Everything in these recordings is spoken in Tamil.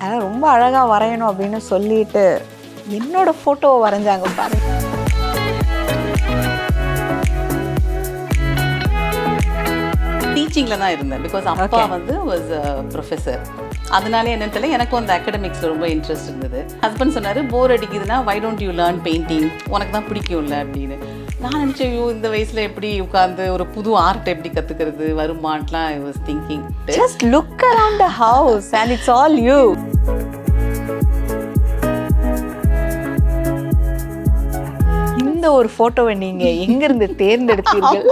அதான் ரொம்ப அழகாக வரையணும் அப்படின்னு சொல்லிட்டு என்னோட ஃபோட்டோவை வரைஞ்சாங்க பாருங்க. டீச்சிங்கில் தான் இருந்தேன். பிகாஸ் அப்பா வந்து வாஸ் ப்ரொஃபஸர். அதனால என்னன்னு தெரியல, எனக்கும் அந்த அகடமிக்ஸில் ரொம்ப இன்ட்ரெஸ்ட் இருந்தது. ஹஸ்பண்ட் சொன்னார், போர் அடிக்குதுன்னா why don't you learn painting, உனக்கு தான் பிடிக்கும்ல அப்படின்னு. நான் நினச்சேன், ஐயோ இந்த வயசில் எப்படி உட்காந்து ஒரு புது ஆர்ட் எப்படி கற்றுக்கிறது வருமானலாம் I was thinking. Just look around the house and it's all you. இந்த ஒரு ஃபோட்டோவை நீங்கள் எங்கேருந்து தேர்ந்தெடுத்தீர்கள்?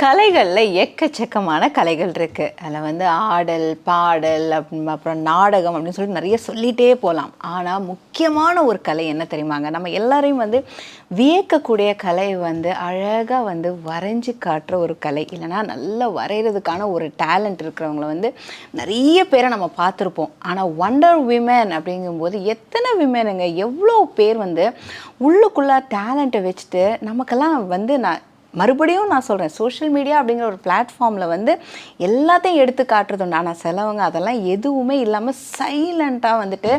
கலைகளில் எக்கச்சக்கமான கலைகள் இருக்குது. அதில் வந்து ஆடல், பாடல், அப்புறம் நாடகம் அப்படின்னு சொல்லிட்டு நிறைய சொல்லிகிட்டே போகலாம். ஆனால் முக்கியமான ஒரு கலை என்ன தெரியுமாங்க? நம்ம எல்லாரையும் வந்து வியக்கக்கூடிய கலை வந்து அழகாக வந்து வரைஞ்சி காட்டுற ஒரு கலை. இல்லைனா நல்லா வரைகிறதுக்கான ஒரு டேலண்ட் இருக்கிறவங்கள வந்து நிறைய பேரை நம்ம பார்த்துருப்போம். ஆனால் வண்டர் விமன் அப்படிங்கும்போது எத்தனை விமனுங்க, எவ்வளோ பேர் வந்து உள்ளுக்குள்ளே டேலண்ட்டை வச்சுட்டு நமக்கெல்லாம் வந்து மறுபடியும் நான் சொல்கிறேன், சோஷியல் மீடியா அப்படிங்கிற ஒரு பிளாட்ஃபார்மில் வந்து எல்லாத்தையும் எடுத்து காட்டுறது உண்டு. ஆனால் சிலவங்க அதெல்லாம் எதுவுமே இல்லாமல் சைலண்ட்டாக வந்துட்டு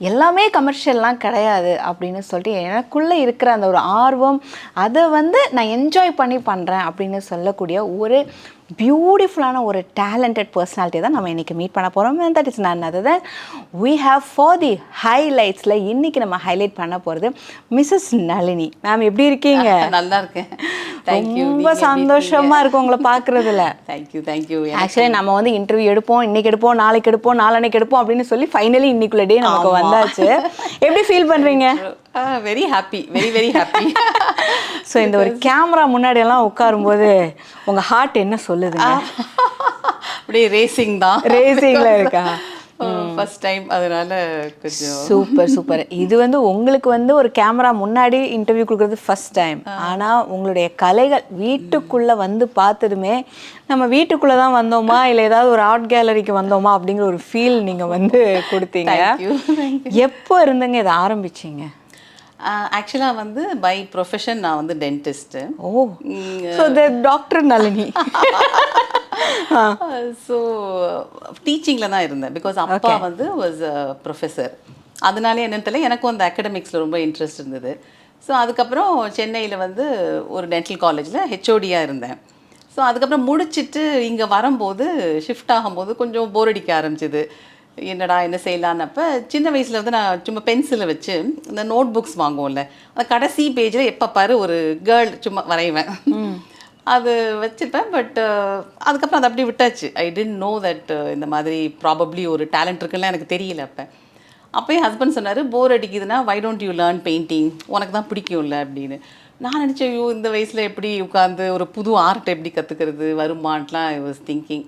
எல்லாமே கமர்ஷியல்லாம் கிடையாது அப்படின்னு சொல்லிட்டு எனக்குள்ளே இருக்கிற அந்த ஒரு ஆர்வம், அதை வந்து நான் என்ஜாய் பண்ணி பண்ணுறேன் அப்படின்னு சொல்லக்கூடிய ஒரு பியூட்டிஃபுல்லான ஒரு டேலண்டட் பர்சனாலிட்டி தான் நம்ம இன்றைக்கி மீட் பண்ண போகிறோம். தட் இஸ் நான் அதை தான் வி ஹாவ் ஃபார் தி ஹைலைட்ஸில் இன்றைக்கி நம்ம ஹைலைட் பண்ண போகிறது மிஸ்ஸஸ் நளினி. மேம் எப்படி இருக்கீங்க? நல்லா இருக்கேன், ரொம்ப சந்தோஷமாக இருக்கும் உங்களை பார்க்குறதுல. தேங்க்யூ. ஆக்சுவலி நம்ம வந்து இன்டர்வியூ எடுப்போம், இன்றைக்கி எடுப்போம், நாளைக்கு எடுப்போம், நாளைக்கு எடுப்போம் அப்படின்னு சொல்லி ஃபைனலி இன்னைக்குள்ள டே நமக்கு வந்தாச்சு. எப்படி ஃபீல் பண்ணுறீங்க? Very happy, very happy. So இந்த ஒரு கேமரா முன்னாடியெல்லாம் உட்காரும்போது உங்கள் ஹார்ட் என்ன சொல்லுதுங்க? அப்படியே ரேசிங் தான், ரேசிங்கில் இருக்கா? ஃபர்ஸ்ட் டைம், அதனால கொஞ்சம் சூப்பர். இது வந்து உங்களுக்கு வந்து ஒரு கேமரா முன்னாடி இன்டர்வியூ கொடுக்குறது ஃபர்ஸ்ட் டைம். ஆனால் உங்களுடைய கலைகள் வீட்டுக்குள்ளே வந்து பார்த்ததுமே நம்ம வீட்டுக்குள்ளே தான் வந்தோமா இல்லை ஏதாவது ஒரு ஆர்ட் கேலரிக்கு வந்தோமா அப்படிங்கிற ஒரு ஃபீல் நீங்கள் வந்து கொடுத்தீங்க. எப்போ இருந்துங்க இதை ஆரம்பிச்சிங்க? ஆக்சுவலாக வந்து பை ப்ரொஃபஷன் நான் வந்து dentist. Oh, so the doctor Nalini. So டீச்சிங்கில் தான் இருந்தேன். பிகாஸ் அப்பா வந்து வாஸ் ப்ரொஃபஸர். அதனால என்னன்னு தெரியல, எனக்கும் அந்த அகடமிக்ஸில் ரொம்ப இன்ட்ரெஸ்ட் இருந்தது. ஸோ அதுக்கப்புறம் சென்னையில் வந்து ஒரு டென்டல் காலேஜில் ஹெச்ஓடியாக இருந்தேன். ஸோ அதுக்கப்புறம் முடிச்சுட்டு இங்கே வரும்போது ஷிஃப்ட் ஆகும்போது கொஞ்சம் போர் அடிக்க ஆரம்பிச்சிது. என்னடா என்ன செய்யலான்னப்போ சின்ன வயசில் வந்து நான் சும்மா பென்சிலை வச்சு இந்த நோட் புக்ஸ் வாங்குவோம்ல, அந்த கடைசி பேஜில் எப்போ பாரு ஒரு கேர்ள் சும்மா வரைவேன், அது வச்சுருப்பேன். பட் அதுக்கப்புறம் அதை அப்படியே விட்டாச்சு. ஐ டென்ட் நோ தட் இந்த மாதிரி ப்ராபப்ளி ஒரு டேலண்ட் இருக்குன்னு எனக்கு தெரியல. அப்போயே ஹஸ்பண்ட் சொன்னார், போர் அடிக்குதுன்னா why don't you learn painting, உனக்கு தான் பிடிக்கும்ல அப்படின்னு. நான் நினச்சேன், ஐயோ இந்த வயசில் எப்படி உட்காந்து ஒரு புது ஆர்ட் எப்படி கற்றுக்கிறது வருமானலாம் ஐ வாஸ் திங்கிங்.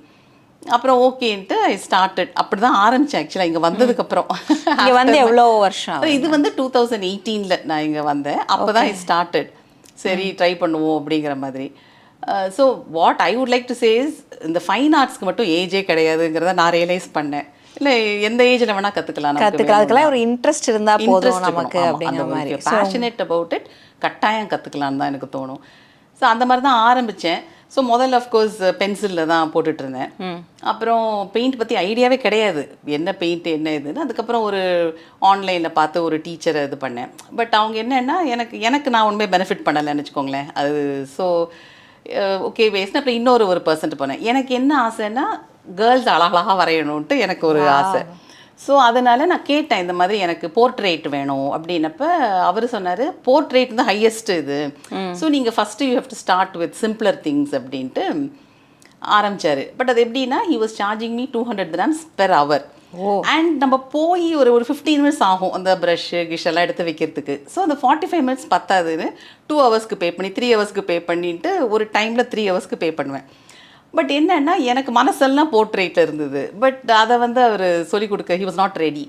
அப்புறம் ஓகேன்ட்டு ஐ ஸ்டார்டட். அப்படி தான் ஆரம்பித்தேன் ஆக்சுவலாக இங்கே வந்ததுக்கப்புறம். இங்கே வந்து எவ்வளோ வருஷம்? இது வந்து 2018 நான் இங்கே வந்தேன். அப்போ தான் ஐ ஸ்டார்டட். சரி ட்ரை பண்ணுவோம் அப்படிங்கிற மாதிரி. So what I would like to say is, இந்த ஃபைன் ஆர்ட்ஸ்க்கு மட்டும் ஏஜே கிடையாதுங்கிறத நான் ரியலைஸ் பண்ணேன். இல்லை எந்த ஏஜில் வேணால் கற்றுக்கலாம். அதுக்கெல்லாம் ஒரு இன்ட்ரெஸ்ட் இருந்தால் போதும் நமக்கு அப்படிங்கிற மாதிரி. பேஷனேட் அபவுட் இட், கட்டாயம் கற்றுக்கலான்னு தான் எனக்கு தோணும். ஸோ அந்த மாதிரி தான் ஆரம்பித்தேன். ஸோ முதல்ல அஃப்கோர்ஸ் பென்சிலில் தான் போட்டுட்ருந்தேன். அப்புறம் பெயிண்ட் பற்றி ஐடியாவே கிடையாது, என்ன பெயிண்ட் என்ன இதுன்னு. அதுக்கப்புறம் ஒரு ஆன்லைனில் பார்த்து ஒரு டீச்சரை இது பண்ணேன். பட் அவங்க என்னென்னா எனக்கு நான் உண்மையாக பெனிஃபிட் பண்ணலைன்னு வச்சுக்கோங்களேன் அது. So okay waste. அப்புறம் இன்னொரு பர்சன்ட் போனேன். எனக்கு என்ன ஆசைன்னா கேர்ள்ஸ் அழகாக வரையணுன்ட்டு எனக்கு ஒரு ஆசை. ஸோ அதனால் நான் கேட்டேன், இந்த மாதிரி எனக்கு போர்ட்ரேட் வேணும் அப்படின்னப்ப அவர் சொன்னார், போர்ட்ரேட் தான் ஹையஸ்ட் இது. ஸோ நீங்கள் first you have to start with simpler things அப்படின்ட்டு ஆரம்பித்தார். பட் அது எப்படின்னா he was charging me 200 dirhams per hour. And நம்ம போய் ஒரு 15 minutes ஆகும் அந்த ப்ரஷ்ஷு கிஷ் எல்லாம் எடுத்து வைக்கிறதுக்கு. ஸோ அந்த 45 minutes பத்தாதுன்னு 2 hours பே பண்ணி 3 hours பே பண்ணிட்டு ஒரு டைமில் 3 hours பே பண்ணுவேன். பட் என்னன்னா எனக்கு மனசெல்லாம் போர்ட்ரேட்டில் இருந்தது. பட் அதை வந்து அவர் சொல்லிக் கொடுக்க ஹி வாஸ் நாட் ரெடி.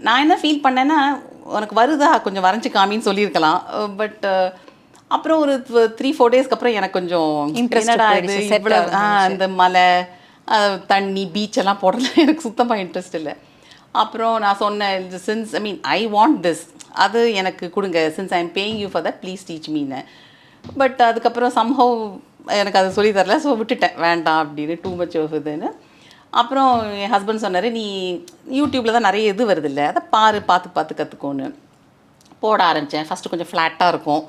நான் என்ன ஃபீல் பண்ணேன்னா, உனக்கு வருதா கொஞ்சம் வரைஞ்சி காமின்னு சொல்லியிருக்கலாம். பட் அப்புறம் ஒரு 3-4 டேஸ்க்கு அப்புறம் எனக்கு கொஞ்சம் என்னடா இது இவ்வளோ இந்த மலை தண்ணி பீச்செல்லாம் போடுறதுல எனக்கு சுத்தமாக இன்ட்ரெஸ்ட் இல்லை. அப்புறம் நான் சொன்னேன், since I mean I want this, அது எனக்கு கொடுங்க, since I am paying you for that please teach மீன்னு. பட் அதுக்கப்புறம் சம்ஹவ் எனக்கு அதை சொல்லி தரல, ஸோ விட்டுட்டேன், வேண்டாம் அப்படின்னு, டூ மச் ஆஃப் இதுன்னு. அப்புறம் என் ஹஸ்பண்ட் சொன்னார், நீ யூடியூப்பில் தான் நிறைய இது வருது இல்லை, அதை பார்த்து கற்றுக்கோன்னு போட ஆரம்பித்தேன். ஃபஸ்ட்டு கொஞ்சம் ஃப்ளாட்டாக இருக்கும்,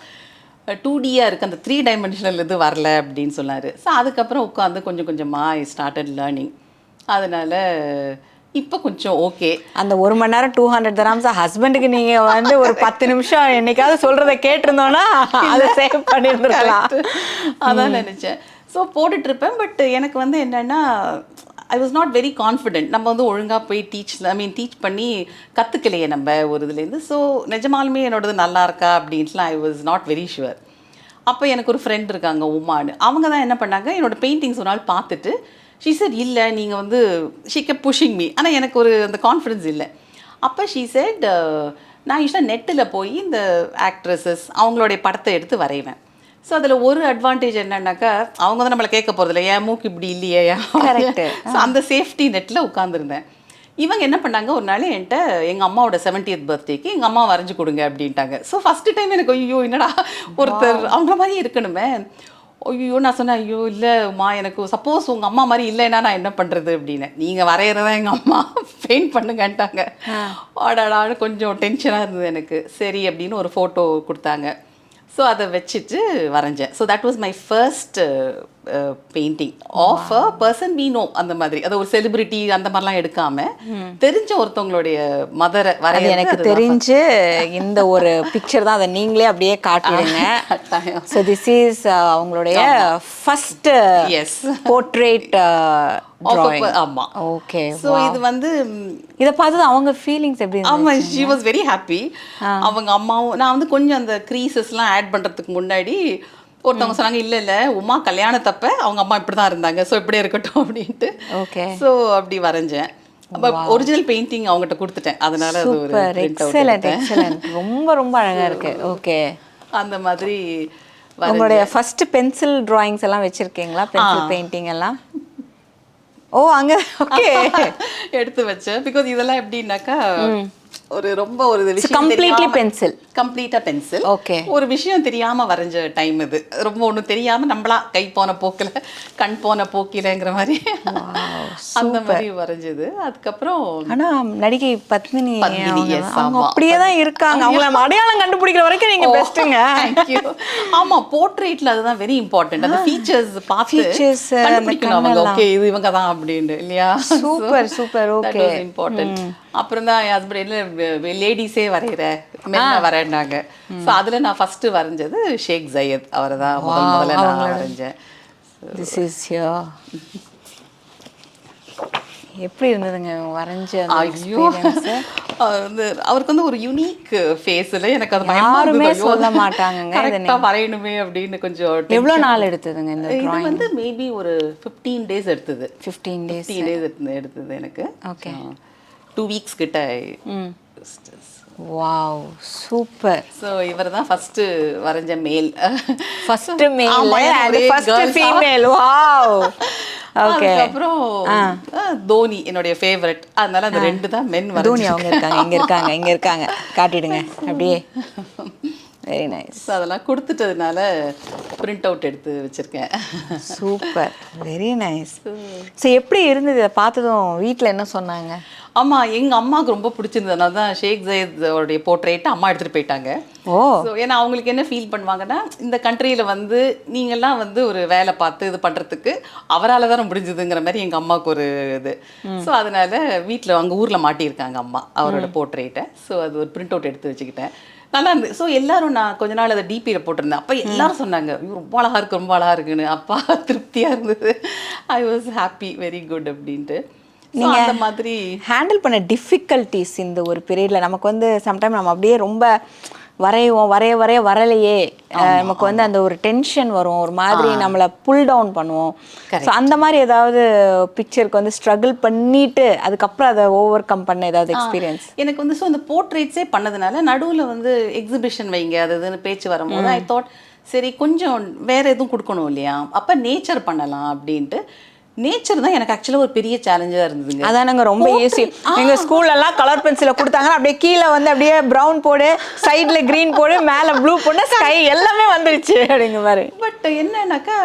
2Dயாக இருக்குது, அந்த 3 டைமென்ஷனல் இது வரல அப்படின்னு சொன்னார். ஸோ அதுக்கப்புறம் உட்காந்து கொஞ்சம் கொஞ்சமாக ஐ ஸ்டார்டட் லேர்னிங். அதனால் இப்போ கொஞ்சம் ஓகே. அந்த 1 மணி நேரம் 200 dirhams ஹஸ்பண்டுக்கு நீங்கள் வந்து ஒரு 10 நிமிஷம் என்னைக்காவது சொல்கிறத கேட்டிருந்தோன்னா அதை சேவ் பண்ணியிருந்துருக்கலாம். அதான் நினச்சேன். ஸோ போட்டுட்ருப்பேன். பட் எனக்கு வந்து என்னென்னா, ஐ வாஸ் நாட் வெரி கான்ஃபிடென்ட். நம்ம வந்து ஒழுங்காக போய் டீச் பண்ணி கற்றுக்கலையே நம்ம ஒரு இதுலேருந்து. ஸோ நிஜமாலுமே என்னோடது நல்லா இருக்கா அப்படின்ட்டுலாம் I was not very sure. அப்போ எனக்கு ஒரு ஃப்ரெண்ட் இருக்காங்க, உமான்னு. அவங்க தான் என்ன பண்ணாங்க, என்னோடய பெயிண்டிங்ஸ் ஒரு நாள் பார்த்துட்டு ஷீ செட், இல்லை நீங்கள் வந்து ஷீ கெப்ட் புஷிங் மீ. ஆனால் எனக்கு ஒரு அந்த கான்ஃபிடன்ஸ் இல்லை. அப்போ ஷீ செட், நான் யூஸ்வலாக நெட்டில் போய் இந்த ஆக்ட்ரஸஸ் அவங்களுடைய படத்தை எடுத்து வரைவேன். ஸோ அதில் ஒரு அட்வான்டேஜ் என்னன்னாக்கா, அவங்க தான் நம்மளை கேட்க போகிறதில்ல, ஏன் மூக்கு இப்படி இல்லையே. ஸோ அந்த சேஃப்டி நெட்டில் உட்காந்துருந்தேன். இவங்க என்ன பண்ணாங்க, ஒரு நாள் என்கிட்ட எங்கள் அம்மாவோட 70th பர்த்டேக்கு எங்கள் அம்மா வரைஞ்சி கொடுங்க அப்படின்ட்டாங்க. ஸோ ஃபஸ்ட்டு டைம் எனக்கு ஐயோ என்னடா ஒருத்தர் அவங்கள மாதிரி இருக்கணுமே. ஐயோ நான் சொன்னேன், ஐயோ இல்லைம்மா, எனக்கு சப்போஸ் உங்கள் அம்மா மாதிரி இல்லைன்னா நான் என்ன பண்ணுறது அப்படின்னு. நீங்கள் வரைகிறதா எங்கள் அம்மா பெயிண்ட் பண்ணுங்கன்ட்டாங்க. ஆடாடான்னு கொஞ்சம் டென்ஷனாக இருந்தது எனக்கு. சரி அப்படின்னு ஒரு ஃபோட்டோ கொடுத்தாங்க. ஸோ அதை வச்சுட்டு வரைஞ்சேன். So that was my first painting of a person we know. அந்த மாதிரி அதை ஒரு செலிபிரிட்டி அந்த மாதிரிலாம் எடுக்காமல் தெரிஞ்ச ஒருத்தவங்களுடைய மதரை வரைய. எனக்கு தெரிஞ்சு இந்த ஒரு பிக்சர் தான், அதை நீங்களே அப்படியே காட்டிடுங்க. ஸோ திஸ் இஸ் அவங்களுடைய ஃபர்ஸ்ட் போர்ட்ரேட் drawing. ஆமாம், ஓகே. ஸோ இது வந்து இதை பார்த்தது அவங்க ஃபீலிங்ஸ் எப்படி? ஆமாம், ஷி வாஸ் வெரி ஹாப்பி. அவங்க அம்மாவும் நான் வந்து கொஞ்சம் அந்த க்ரீசஸ்லாம் ஆட் பண்ணுறதுக்கு முன்னாடி ஒருத்தவங்க சொன்னாங்க, இல்லை உமா கல்யாணத்தப்ப அவங்க அம்மா இப்படி தான் இருந்தாங்க, ஸோ இப்படியே இருக்கட்டும் அப்படின்ட்டு. ஓகே. ஸோ அப்படி வரைஞ்சேன். ஒரிஜினல் பெயிண்டிங் அவங்ககிட்ட கொடுத்துட்டேன். அதனால அது ஒரு எக்ஸலென்ட், ரொம்ப ரொம்ப அழகாக இருக்கு. ஓகே. அந்த மாதிரி உங்களுடைய ஃபர்ஸ்ட் பென்சில் டிராயிங்ஸ் எல்லாம் வச்சிருக்கீங்களா? பென்சில் பெயிண்டிங் எல்லாம்? ஓ, அங்க ஓகே எடுத்து வச்சேன். பிகாஸ் இதெல்லாம் எப்படின்னாக்கா, ஒரு ரொம்ப ஒரு விஷயம் கம்ப்ளீட்லி பென்சில், கம்ப்ளீட்டா பென்சில். ஓகே. ஒரு விஷயம் தெரியாம வரைஞ்ச டைம் இது. ரொம்ப ஒன்றும் தெரியாம நம்மளா கை போன போக்கில் கண் போன போக்கிலங்கிற மாதிரி அந்த மாதிரி வரைஞ்சது. அதுக்கப்புறம் ஆனா நடிகை பத்மினி அவங்க அப்படியே தான் இருக்காங்க. அவங்கள அடையாளம் கண்டுபிடிக்கிற வரைக்கும் நீங்க பெஸ்ட்டுங்க. ஆமா, போர்ட்ரேட்ல அதுதான் வெரி இம்பார்ட்டன்ட். அந்த ஃபீச்சர்ஸ் பார்த்து கண்டுபிடிக்கணும் அவங்க, ஓகே இது இவங்க தான் அப்படின்னு, இல்லையா? Super super. Okay, important. அப்புறம் தான் என் ஹஸ்பண்ட் இல்லை லேடிஸே வரைகிற மென்ன வரைனாங்க. ஸோ அதில் நான் ஃபஸ்ட்டு வரைஞ்சது ஷேக் ஜயத். அவரை தான் முதல்ல நான் வரைஞ்சேன். திஸ் இஸ் யோ. எப்படி இருந்ததுங்க வரைஞ்ச? ஐயோ, வந்து அவருக்கு வந்து ஒரு யூனிக் ஃபேஸில் எனக்கு அது யாருமே சொல்ல மாட்டாங்க கரெக்டாக வரையணுமே அப்படின்னு. கொஞ்சம் எவ்வளோ நாள் எடுத்ததுங்க இந்த இது வந்து மேபி ஒரு 15 days எடுத்தது. 15 days எடுத்தது எனக்கு. ஓகே. 2 weeks கிட்ட. Wow, super. ஸோ இவர் தான் ஃபர்ஸ்ட் வரைஞ்ச மேல். First male and first female. Wow. Okay. அப்புறம் தோனி என்னுடைய ஃபேவரட். அதனால அந்த ரெண்டு தான் மென் வரைஞ்சு. தோனி அவங்க இங்க இருக்காங்க காட்டிடுங்க அப்படியே. Very nice. அதெல்லாம் கொடுத்துட்டதுனால பிரிண்ட் அவுட் எடுத்து வச்சிருக்கேன். Super, very nice. ஸோ எப்படி இருந்தது இதை பார்த்ததும்? வீட்டில் என்ன சொன்னாங்க? ஆமாம், எங்கள் அம்மாவுக்கு ரொம்ப பிடிச்சிருந்ததுனால தான் ஷேக் ஜயதோடைய போர்ட்ரேட் அம்மா எடுத்துகிட்டு போயிட்டாங்க. ஓ. ஸோ ஏன்னா அவங்களுக்கு என்ன ஃபீல் பண்ணுவாங்கன்னா, இந்த கண்ட்ரியில் வந்து நீங்கள்லாம் வந்து ஒரு வேலை பார்த்து இது பண்ணுறதுக்கு அவரால் தான் முடிஞ்சுதுங்கிற மாதிரி எங்கள் அம்மாவுக்கு ஒரு இது. ஸோ அதனால் வீட்டில் அங்கே ஊரில் மாட்டியிருக்காங்க அம்மா அவரோட போர்ட்ரேட்டை. ஸோ அது ஒரு பிரிண்ட் அவுட் எடுத்து வச்சுக்கிட்டேன். நல்லா இருந்தது. ஸோ எல்லாரும் நான் கொஞ்ச நாள் அதை டிபியில் போட்டிருந்தேன். அப்போ எல்லாரும் சொன்னாங்க, ரொம்ப அழகாக இருக்குது, ரொம்ப அழகாக இருக்குன்னு. அப்பா திருப்தியாக இருந்தது. I was happy, very good அப்படின்ட்டு. நீங்கள் அந்த மாதிரி ஹேண்டில் பண்ண டிஃபிகல்ட்டிஸ் இந்த ஒரு பீரியடில் நமக்கு வந்து சம்டைம் நம்ம அப்படியே ரொம்ப வரைவோம், வரலையே, நமக்கு வந்து அந்த ஒரு டென்ஷன் வரும், ஒரு மாதிரி நம்மளை புல் டவுன் பண்ணுவோம். ஸோ அந்த மாதிரி ஏதாவது பிக்சருக்கு வந்து ஸ்ட்ரகிள் பண்ணிட்டு அதுக்கப்புறம் அதை ஓவர் கம் பண்ண ஏதாவது எக்ஸ்பீரியன்ஸ்? எனக்கு வந்து ஸோ இந்த போர்ட்ரேட்ஸே பண்ணதுனால நடுவில் வந்து எக்ஸிபிஷன் வைங்க அது இதுன்னு பேச்சு வரும்போது ஐ தாட் சரி கொஞ்சம் வேறு எதுவும் கொடுக்கணும் இல்லையா, அப்போ நேச்சர் பண்ணலாம் அப்படின்ட்டு நேச்சர் தான் எனக்கு ஆக்சுவலாக ஒரு பெரிய சேலஞ்சாக இருந்ததுங்க. அதானங்க ரொம்ப ஈஸி. எங்க ஸ்கூல்ல எல்லாம் கலர் பென்சில கொடுத்தாங்க, அப்படியே கீழே வந்து அப்படியே ப்ரௌன் போடு, சைடுல கிரீன் போடு, மேல ப்ளூ போடு, ஸ்கை எல்லாமே வந்துருச்சு அப்படிங்க மாதிரி. பட் என்னன்னாக்கா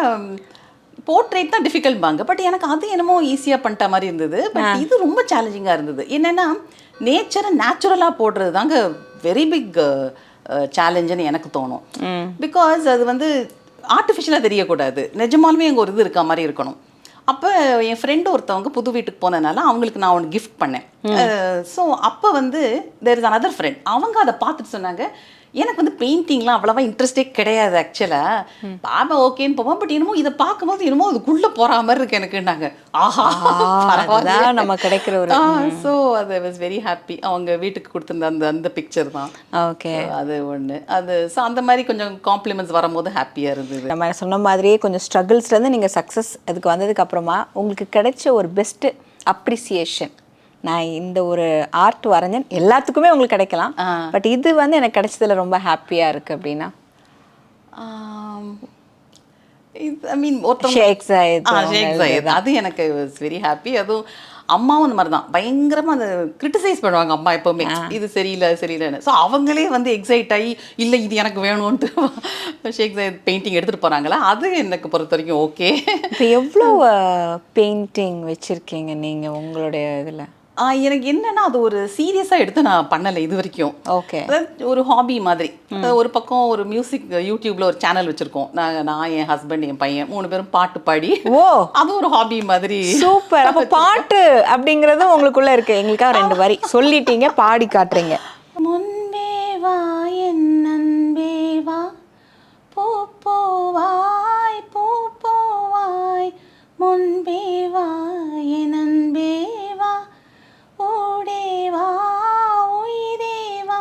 போர்ட்ரேட் தான் டிஃபிகல்ட் பாங்க. பட் எனக்கு அது என்னமோ ஈஸியாக பண்ணிட்ட மாதிரி இருந்தது. பட் இது ரொம்ப சேலஞ்சிங்காக இருந்தது. என்னென்னா நேச்சரை நேச்சுரலாக போடுறது தாங்க வெரி பிக் சேலஞ்சுன்னு எனக்கு தோணும். பிகாஸ் அது வந்து ஆர்டிஃபிஷியலாக தெரியக்கூடாது, நிஜமாலுமே அங்கே ஒரு இது இருக்க மாதிரி இருக்கணும். அப்போ என் ஃப்ரெண்டு ஒருத்தவங்க புது வீட்டுக்கு போனதுனால அவங்களுக்கு நான் ஒன்று கிஃப்ட் பண்ணேன். ஸோ அப்போ வந்து தேர் இஸ் another ஃப்ரெண்ட், அவங்க அதை பார்த்துட்டு சொன்னாங்க, எனக்கு வந்து பெயிண்டிங்லாம் அவ்வளவா இன்ட்ரெஸ்டே கிடையாது ஆக்சுவலாக, பாபா ஓகேன்னு போவோம், பட் என்னமோ இதை பார்க்கும்போது என்னமோ அதுக்குள்ளே போகிற மாதிரி இருக்கு எனக்குன்னாங்க. ஆஹா அதுதான் நம்ம கிடைக்கிற ஒரு. ஸோ அது வாஸ் வெரி ஹாப்பி. அவங்க வீட்டுக்கு கொடுத்துருந்த அந்த அந்த பிக்சர் தான். ஓகே, அது ஒன்று. அது ஸோ அந்த மாதிரி கொஞ்சம் காம்ப்ளிமெண்ட்ஸ் வரும்போது ஹாப்பியாக இருந்தது. நம்ம சொன்ன மாதிரியே கொஞ்சம் ஸ்ட்ரகிள்ஸ்லேருந்து நீங்கள் சக்ஸஸ் அதுக்கு வந்ததுக்கு அப்புறமா உங்களுக்கு கிடைச்ச ஒரு பெஸ்ட் அப்ரிசியேஷன், நான் இந்த ஒரு ஆர்ட் வரைஞ்சேன், எல்லாத்துக்குமே உங்களுக்கு கிடைக்கலாம், பட் இது வந்து எனக்கு கிடைச்சதுல ரொம்ப ஹாப்பியாக இருக்குது அப்படின்னா? ஐ மீன் ஷேக் ஜாயித் அது எனக்கு வாஸ் வெரி ஹாப்பி. அதுவும் அம்மாவும் அந்த மாதிரி தான் பயங்கரமாக அந்த கிரிட்டிசைஸ் பண்ணுவாங்க அம்மா எப்போவுமே, இது சரியில்லை சரியில்லைன்னு. ஸோ அவங்களே வந்து எக்ஸைட் ஆகி இல்லை இது எனக்கு வேணும்ன்ட்டு ஷேக் ஜாயித் பெயிண்டிங் எடுத்துகிட்டு போகிறாங்களா, அது எனக்கு பொறுத்த வரைக்கும் ஓகே. இப்போ எவ்வளோ பெயிண்டிங் வச்சுருக்கீங்க நீங்கள் உங்களுடைய இதில்? எனக்கு என்னன்னா அது ஒரு சீரியஸாக எடுத்து நான் பண்ணலை இது வரைக்கும். ஓகே, அதாவது ஒரு ஹாபி மாதிரி. ஒரு பக்கம் ஒரு மியூசிக் யூடியூப்ல ஒரு சேனல் வச்சிருக்கோம். நான் என் ஹஸ்பண்ட் என் பையன் 3 பேரும் பாட்டு பாடி, ஓ அது ஒரு ஹாபி மாதிரி. சூப்பர். அப்போ பாட்டு அப்படிங்கிறது உங்களுக்குள்ள இருக்கு. எங்களுக்காக 2 வரி சொல்லிட்டீங்க, பாடி காட்டுறீங்க. முன்பே வா என் அன்பே வா, பூ பூவாய் பூ பூவாய், முன்பே வா என் அன்பே வா, ஓடே வா உயிரே வா,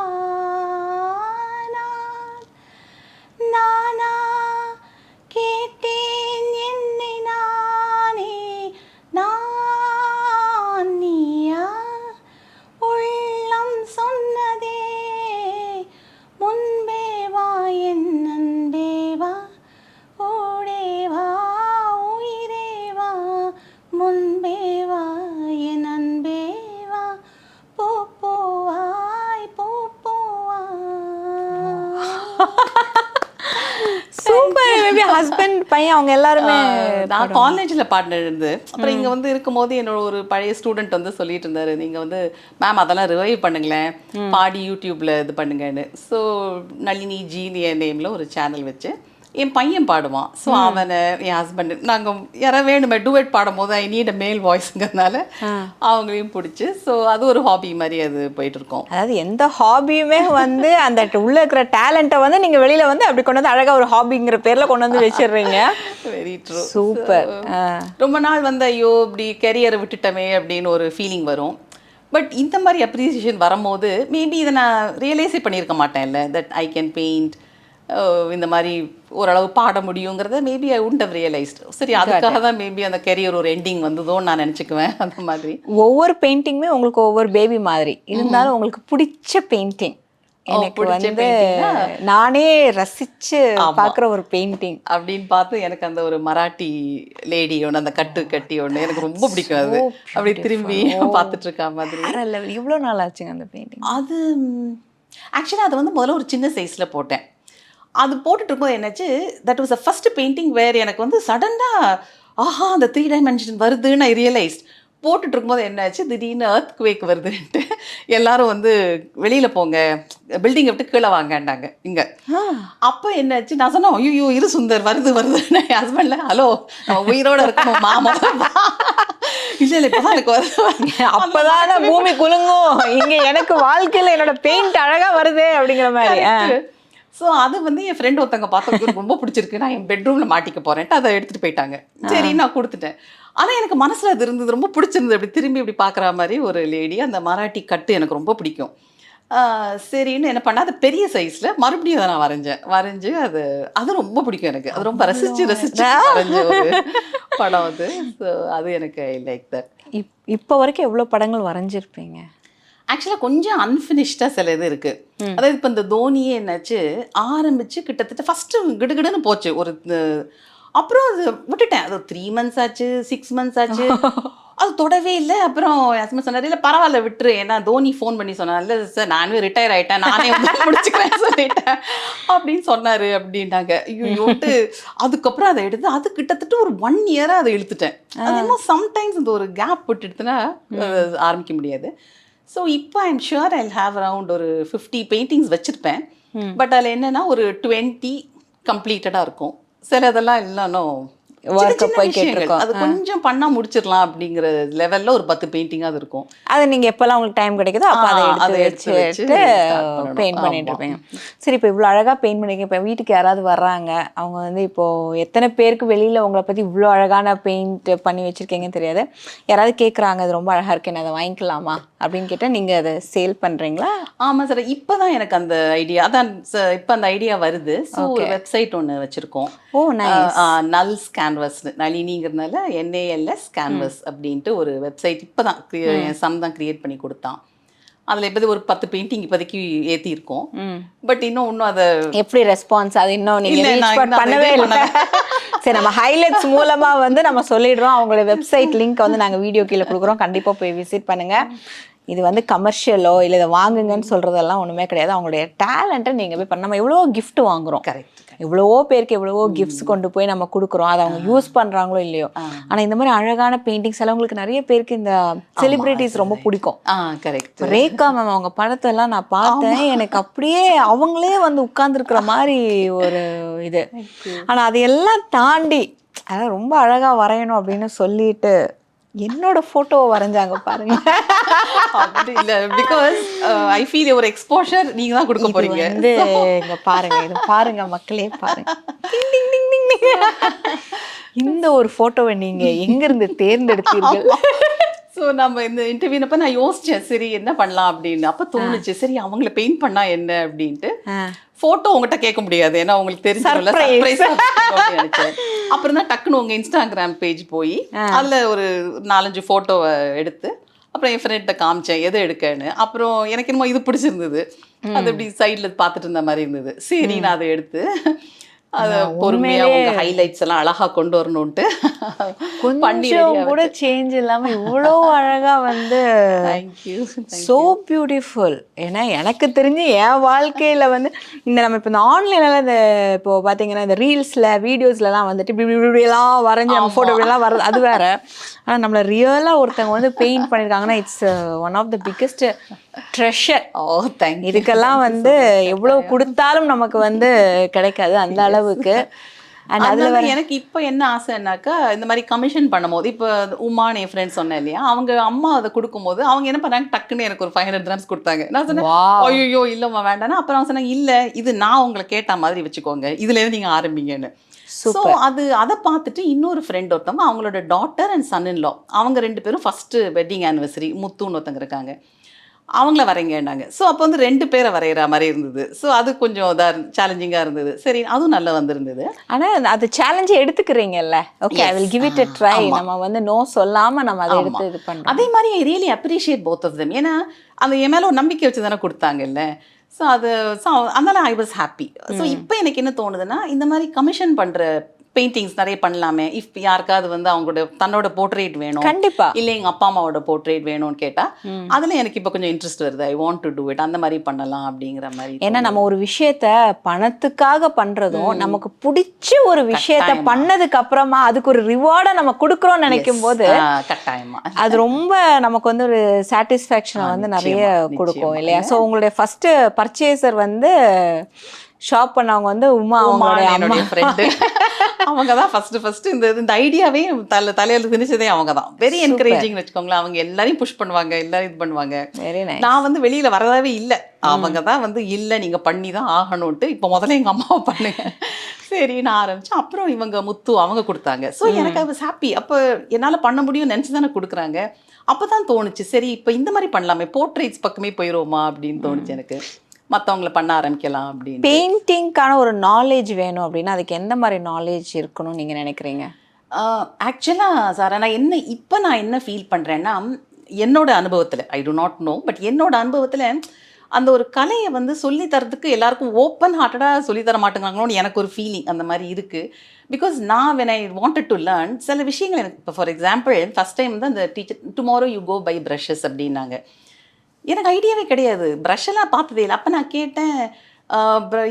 நானா கேட்டேன் என்னை நானே, நான் நீயா உள்ளம் சொன்னதே, முன்பே வா என் அன்பே வா, ஓடே வா உயிரே வா, முன்பே வா என் அன்பே வா, பூ பூவாய் பூ பூவாய். சூப்பர். மேபி ஹஸ்பண்ட் பையன் அவங்க எல்லாருமே. நான் காலேஜில் பாடினது இருந்து, அப்புறம் இங்கே வந்து இருக்கும்போது என்னோட ஒரு பழைய ஸ்டூடெண்ட் வந்து சொல்லிட்டு இருந்தாரு, நீங்கள் வந்து மேம் அதெல்லாம் ரிவைவ் பண்ணுங்களேன், பாடி யூடியூப்பில் இது பண்ணுங்கன்னு. ஸோ நளினி ஜின்னு என் நேமில் ஒரு சேனல் வச்சு என் பையன் பாடுவான். ஸோ அவனை என் ஹஸ்பண்டு நாங்கள் யாராவது வேணுமே டூவெட் பாடும்போது ஐ நீட் அ மேல் வாய்ஸுங்கிறதுனால அவங்களையும் பிடிச்சி, ஸோ அது ஒரு ஹாபி மாதிரி அது போயிட்டு இருக்கோம். அதாவது எந்த ஹாபியுமே வந்து அந்த உள்ள இருக்கிற டேலண்ட்டை வந்து நீங்கள் வெளியில வந்து அப்படி கொண்டு வந்து அழகா ஒரு ஹாபிங்கிற பேர்ல கொண்டு வந்து வச்சிடுறீங்க. Very true. சூப்பர். ரொம்ப நாள் வந்து ஐயோ இப்படி கெரியரை விட்டுட்டோமே அப்படின்னு ஒரு ஃபீலிங் வரும். பட் இந்த மாதிரி அப்ரிசியேஷன் வரும்போது மேபி இதை நான் ரியலைஸே பண்ணியிருக்க மாட்டேன்ல, தட் ஐ கேன் பெயிண்ட், இந்த மாதிரி ஓரளவு பாட முடியுங்கிறத maybe I would have realised. சரி, அதுக்காக தான் மேபி அந்த கெரியர் ஒரு எண்டிங் வந்ததோன்னு நான் நினச்சிக்குவேன். அந்த மாதிரி ஒவ்வொரு பெயிண்டிங்குமே உங்களுக்கு ஒவ்வொரு பேபி மாதிரி இருந்தாலும் உங்களுக்கு பிடிச்ச பெயிண்டிங் எனக்கு வந்து நானே ரசிச்சு பார்க்குற ஒரு பெயிண்டிங் அப்படின்னு பார்த்து எனக்கு அந்த ஒரு மராட்டி லேடி ஒன்று, அந்த கட்டு கட்டி ஒன்று எனக்கு ரொம்ப பிடிக்கும். அது அப்படி திரும்பி பார்த்துட்டு இருக்கா மாதிரி. இவ்வளோ நாள் ஆச்சுங்க அந்த பெயிண்டிங்? அது ஆக்சுவலாக அது வந்து முதல்ல ஒரு சின்ன சைஸில் போட்டேன். அது போட்டுட்டு இருக்கும்போது என்னாச்சு, that was a first painting where எனக்கு வந்து சடனாக ஆஹா அந்த 3 டைமென்ஷன் வருதுன்னு ஐ ரியலைஸ்ட். போட்டுட்டு இருக்கும்போது என்னாச்சு, திடீர்னு எர்த் குவேக் வருதுன்ட்டு எல்லாரும் வந்து வெளியில் போங்க, பில்டிங்கை விட்டு கீழே வாங்கண்டாங்க இங்கே. அப்போ என்னாச்சு, நான் சொன்னேன் ஐயோ இரு சுந்தர் வருது வருதுன்னு என் ஹஸ்பண்டில், ஹலோ நம்ம உயிரோடு இருக்கணும் மாமா, இல்லை இல்லை இப்போதான் எனக்கு வருது, அப்போதான் பூமி குலுங்கும், இங்கே எனக்கு வாழ்க்கையில் என்னோட பெயிண்ட் அழகாக வருது அப்படிங்கிற மாதிரி. ஸோ அது வந்து என் ஃப்ரெண்ட் ஒருத்தவங்க பார்த்தவங்க ரொம்ப பிடிச்சிருக்கு, நான் என் பெட்ரூமில் மாட்டிக்க போகிறேன்ட்டு அதை எடுத்துகிட்டு போயிட்டாங்க. சரி நான் கொடுத்துட்டேன். ஆனால் எனக்கு மனசில் அது இருந்தது, ரொம்ப பிடிச்சிருந்தது. அப்படி திரும்பி இப்படி பார்க்குற மாதிரி ஒரு லேடி, அந்த மராட்டி கட்டு எனக்கு ரொம்ப பிடிக்கும். சரின்னு என்ன பண்ணால் அது பெரிய சைஸில் மறுபடியும் அதை நான் வரைஞ்சு அது ரொம்ப பிடிக்கும் எனக்கு. அது ரொம்ப ரசித்து வரைஞ்ச ஒரு படம் அது. ஸோ அது எனக்கு ஐ லைக் தட். இப்போ வரைக்கும் எவ்வளோ படங்கள் வரைஞ்சிருப்பீங்க? ஆக்சுவலாக கொஞ்சம் அன்ஃபினிஷ்டாக சில இது இருக்குது. அதாவது இப்போ இந்த தோனியே என்னாச்சு, ஆரம்பித்து கிட்டத்தட்ட ஃபஸ்ட்டு கிடுகிடுன்னு போச்சு. ஒரு அப்புறம் அது விட்டுட்டேன். அது 3 மந்த்ஸ் ஆச்சு, 6 மந்த்ஸ் ஆச்சு. அது தொடவே இல்லை. அப்புறம் என் ஹஸ்பண்ட் சொன்னார், இல்லை பரவாயில்ல விட்டுரு. ஏன்னா தோனி ஃபோன் பண்ணி சொன்னார், இல்லை சார் நானே ரிட்டையர் ஆகிட்டேன், நானே வந்து முடிச்சுக்கிறேன் சொல்லிட்டேன் அப்படின்னு சொன்னார் அப்படின்னாங்க. ஐயோட்டு அதுக்கப்புறம் அதை எடுத்து அது கிட்டத்தட்ட ஒரு 1 இயராக அதை இழுத்துட்டேன். அது இன்னும் சம்டைம்ஸ் இந்த ஒரு கேப் விட்டுட்டுனா ஆரம்பிக்க முடியாது. ஸோ இப்போ I'm sure I have around ஒரு 50 பெயிண்டிங்ஸ் வச்சுருப்பேன். பட் அதில் என்னென்னா ஒரு 20 கம்ப்ளீட்டடாக இருக்கும். சிலதெல்லாம் இல்லைன்னும் அது கொஞ்சம் பண்ணா முடிச்சிடலாம் அப்படிங்கிற லெவல்ல ஒரு 10 பெயிண்டிங்காவது இருக்கும். அது நீங்க எப்பெல்லாம் உங்களுக்கு டைம் கிடைக்குதோ அப்ப அதை எடுத்து வச்சுட்டு பெயிண்ட் பண்ணிட்டு இருப்பீங்க. சரி, இப்போ இவ்வளோ அழகா பெயிண்ட் பண்ணிருக்கீங்க. இப்போ வீட்டுக்கு யாராவது வர்றாங்க, அவங்க வந்து இப்போ எத்தனை பேருக்கு வெளியில உங்களை பத்தி இவ்வளோ அழகான பெயிண்ட் பண்ணி வச்சிருக்கீங்கன்னு தெரியாது. யாராவது கேட்குறாங்க, அது ரொம்ப அழகா இருக்கு, அதை வாங்கிக்கலாமா அப்படின்னு கேட்டால் நீங்க அதை சேல் பண்றீங்களா? ஆமா சார், இப்போதான் எனக்கு அந்த ஐடியா, அதான் இப்போ அந்த ஐடியா வருது. ஸோ ஒரு வெப்சைட் ஒன்று வச்சிருக்கோம். Oh nice. நல்ஸ் கேன்வஸ், நளினிங்கிறதுனால NALS கேன்வஸ் அப்படின்ட்டு ஒரு வெப்சைட் இப்போதான் என் சன் தான் கிரியேட் பண்ணி கொடுத்தான். அதில் இப்போது ஒரு 10 பெயிண்டிங் இப்போதைக்கு ஏற்றிருக்கோம். பட் இன்னும் அதை எப்படி ரெஸ்பான்ஸ் அது இன்னும் நீங்கள் பண்ணவே இல்லை. சரி, நம்ம ஹைலைட்ஸ் மூலமா வந்து நம்ம சொல்லிடுறோம். அவங்களோட வெப்சைட் லிங்க் வந்து நாங்கள் வீடியோ கீழே கொடுக்குறோம், கண்டிப்பாக போய் விசிட் பண்ணுங்க. இது வந்து கமர்ஷியலோ இல்லை இதை வாங்குங்கன்னு சொல்றதெல்லாம் ஒன்றுமே கிடையாது. அவங்களுடைய டேலண்ட்டை நீங்கள் போய் பண்ண. நம்ம எவ்வளோ கிஃப்ட் வாங்குறோம், கரெக்ட், எவ்வளவோ பேருக்கு எவ்வளவோ கிஃப்ட்ஸ் கொண்டு போய் நம்ம கொடுக்குறோம். அதை அவங்க யூஸ் பண்ணுறாங்களோ இல்லையோ. ஆனால் இந்த மாதிரி அழகான பெயிண்டிங்ஸ் எல்லாம் உங்களுக்கு நிறைய பேருக்கு இந்த செலிபிரிட்டிஸ் ரொம்ப பிடிக்கும். கரெக்ட். ரேகா மேம் அவங்க படத்தெல்லாம் நான் பார்த்தேன், எனக்கு அப்படியே அவங்களே வந்து உட்கார்ந்துருக்கிற மாதிரி ஒரு இது. ஆனால் அதையெல்லாம் தாண்டி அதான் ரொம்ப அழகாக வரையணும் அப்படின்னு சொல்லிட்டு என்னோட போட்டோவை வரைஞ்சாங்க பாருங்க. அப்படி இல்லை, பிகாஸ் ஐ ஃபீல் ஒரு எக்ஸ்போஷர் நீங்க தான் கொடுக்க போறீங்க. வந்து இங்க பாருங்க, இது பாருங்க மக்களே பாருங்க. இந்த ஒரு போட்டோவை நீங்க எங்க இருந்து தேர்ந்தெடுத்தீர்கள்? ஸோ நம்ம இந்த இன்டர்வியூனப்ப நான் யோசிச்சேன், சரி என்ன பண்ணலாம் அப்படின்னு. அப்போ தோணுச்சு, சரி அவங்கள பெயிண்ட் பண்ணா என்ன அப்படின்ட்டு. ஃபோட்டோ உங்கள்கிட்ட கேட்க முடியாது, ஏன்னா உங்களுக்கு தெரிஞ்சல சர்ப்ரைஸ் நினைச்சேன். அப்புறம் தான் டக்குன்னு உங்க இன்ஸ்டாகிராம் பேஜ் போய் அதுல ஒரு 4-5 ஃபோட்டோவை எடுத்து அப்புறம் என் ஃப்ரெண்ட்ட காமிச்சேன் எதை எடுக்கன்னு. அப்புறம் எனக்கு என்னமோ இது பிடிச்சிருந்தது, அது இப்படி சைடில் பார்த்துட்டு இருந்த மாதிரி இருந்தது. சரி நான் அதை எடுத்து அதை பொறுமையா உங்க ஹைலைட்ஸ் எல்லாம் அழகா கொண்டு வரணும்ட்டு கொஞ்சம் கூட சேஞ்ச் இல்லாம இவ்வளோ அழகா வந்து சோ பியூட்டிஃபுல். ஏன்னா எனக்கு தெரிஞ்சு என் வாழ்க்கையில வந்து இந்த நம்ம இப்போ இந்த ஆன்லைன்ல இந்த இப்போ பாத்தீங்கன்னா இந்த ரீல்ஸ்ல வீடியோஸ்லாம் வந்துட்டு இப்படி எல்லாம் வரைஞ்சி நம்ம போட்டோ இப்படிலாம் வர்றது அது வேற. ஆனா நம்மள ரியலா ஒருத்தவங்க வந்து பெயிண்ட் பண்ணிருக்காங்கன்னா it's one of the biggest treasure. இதுக்கெல்லாம் வந்து எவ்வளவு கொடுத்தாலும் நமக்கு வந்து கிடைக்காது அந்த அளவுக்கு. எனக்கு இப்போ என்ன ஆசைன்னாக்கா, இந்த மாதிரி கமிஷன் பண்ணும்போது இப்போ உமான் என் ஃப்ரெண்ட் சொன்னேன் இல்லையா, அவங்க அம்மா அதை கொடுக்கும்போது அவங்க என்ன பண்ணாங்க, டக்குன்னு எனக்கு ஒரு 500 dirhams கொடுத்தாங்க. நான் சொன்னேன் ஐயோ இல்லைம்மா வேண்டாம்னா. அப்புறம் அவங்க சொன்னாங்க, இல்லை இது நான் உங்களை கேட்ட மாதிரி வச்சுக்கோங்க, இதுலேருந்து நீங்கள் ஆரம்பிங்கன்னு. ஸோ அதை பார்த்துட்டு இன்னொரு ஃப்ரெண்ட் ஒருத்தவங்க, அவங்களோட டாட்டர் அண்ட் சன் இன் லா, அவங்க 2 பேரும் ஃபஸ்ட்டு வெட்டிங் ஆனிவர்சரி முத்துன்னு ஒருத்தங்க இருக்காங்க, அவங்கள வரைங்கன்னாங்க. ஸோ அப்போ வந்து 2 பேரை வரைகிற மாதிரி இருந்தது. ஸோ அது கொஞ்சம் இதாக சேலஞ்சிங்காக இருந்தது. சரி அதுவும் நல்லா வந்திருந்தது. ஆனால் அது சேலஞ்சை எடுத்துக்கிறீங்கல்ல, okay I will give it a try. நம்ம வந்து நோ சொல்லாமல் நம்ம அதை எடுத்து இது பண்ணுறோம். அதே மாதிரி I really appreciate both of them. ஏன்னா அந்த என் மேலே ஒரு நம்பிக்கை வச்சு தானே கொடுத்தாங்கல்ல. ஸோ அதனால ஐ வாஸ் ஹாப்பி. ஸோ இப்போ எனக்கு என்ன தோணுதுன்னா, இந்த மாதிரி கமிஷன் பண்ணுற பெயிண்டிங்ஸ் நிறைய பண்ணலாமே. இஃப் யாருக்காவது வந்து அவங்களோட தன்னோட போர்ட்ரேட் வேணும், கண்டிப்பா இல்லை எங்கள் அப்பா அம்மாவோட போர்ட்ரேட் வேணும்னு கேட்டால் அதில் எனக்கு இப்போ கொஞ்சம் இன்ட்ரெஸ்ட் வருது. I want to do it, அந்த மாதிரி பண்ணலாம் அப்படிங்கிற மாதிரி. ஏன்னா நம்ம ஒரு விஷயத்த பணத்துக்காக பண்ணுறதும் நமக்கு பிடிச்ச ஒரு விஷயத்த பண்ணதுக்கு அப்புறமா அதுக்கு ஒரு ரிவார்டை நம்ம கொடுக்குறோம்னு நினைக்கும் போது கட்டாயமா அது ரொம்ப நமக்கு வந்து ஒரு சாட்டிஸ்ஃபேக்ஷனை வந்து நிறைய கொடுக்கும் இல்லையா. ஸோ உங்களுடைய ஃபர்ஸ்ட் பர்ச்சேசர் வந்து ஷாப் பண்ணவங்க வந்து உமா, அவங்களுடைய ஃப்ரெண்டு. அவங்க தான் ஃபர்ஸ்ட் இந்த ஐடியாவே தலையில திணிச்சதே அவங்க தான். வெரி என்கரேஜிங் வச்சுக்கோங்களேன். அவங்க எல்லாரையும் புஷ் பண்ணுவாங்க, எல்லாரும் இது பண்ணுவாங்க. நான் வந்து வெளியில வரதாவே இல்லை, அவங்க தான் வந்து இல்லை நீங்க பண்ணி தான் ஆகணும்ட்டு. இப்போ முதல்ல எங்க அம்மாவை பண்ணுங்க சரி நான் ஆரம்பிச்சேன். அப்புறம் இவங்க முத்து அவங்க கொடுத்தாங்க. ஸோ எனக்கு ஐ வாஸ் ஹாப்பி. அப்போ என்னால் பண்ண முடியும் நினச்சி தானே கொடுக்குறாங்க. அப்போ தான் தோணுச்சு, சரி இப்போ இந்த மாதிரி பண்ணலாமே, போர்ட்ரேட்ஸ் பக்கமே போயிடுவோமா அப்படின்னு தோணுச்சு எனக்கு. மற்றவங்களை பண்ண ஆரம்பிக்கலாம் அப்படின்னு. பெயிண்டிங்கான ஒரு நாலேஜ் வேணும் அப்படின்னா அதுக்கு எந்த மாதிரி நாலேஜ் இருக்கணும்னு நீங்கள் நினைக்கிறீங்க? ஆக்சுவலாக சார் நான் என்ன ஃபீல் பண்ணுறேன்னா, என்னோட அனுபவத்தில் ஐ டு நாட் நோ, பட் என்னோட அனுபவத்தில் அந்த ஒரு கலையை வந்து சொல்லி தரதுக்கு எல்லாருக்கும் ஓப்பன் ஹார்ட்டடாக சொல்லி தர மாட்டேங்கிறாங்களோன்னு எனக்கு ஒரு ஃபீலிங் அந்த மாதிரி இருக்குது. பிகாஸ் நான் when I wanted to learn சில விஷயங்கள் எனக்கு இப்போ ஃபார் எக்ஸாம்பிள் ஃபஸ்ட் டைம் வந்து அந்த teacher tomorrow you go buy brushes அப்படின்னாங்க. எனக்கு ஐடியாவே கிடையாது, ப்ரஷ்ஷெல்லாம் பார்த்ததே இல்லை. அப்போ நான் கேட்டேன்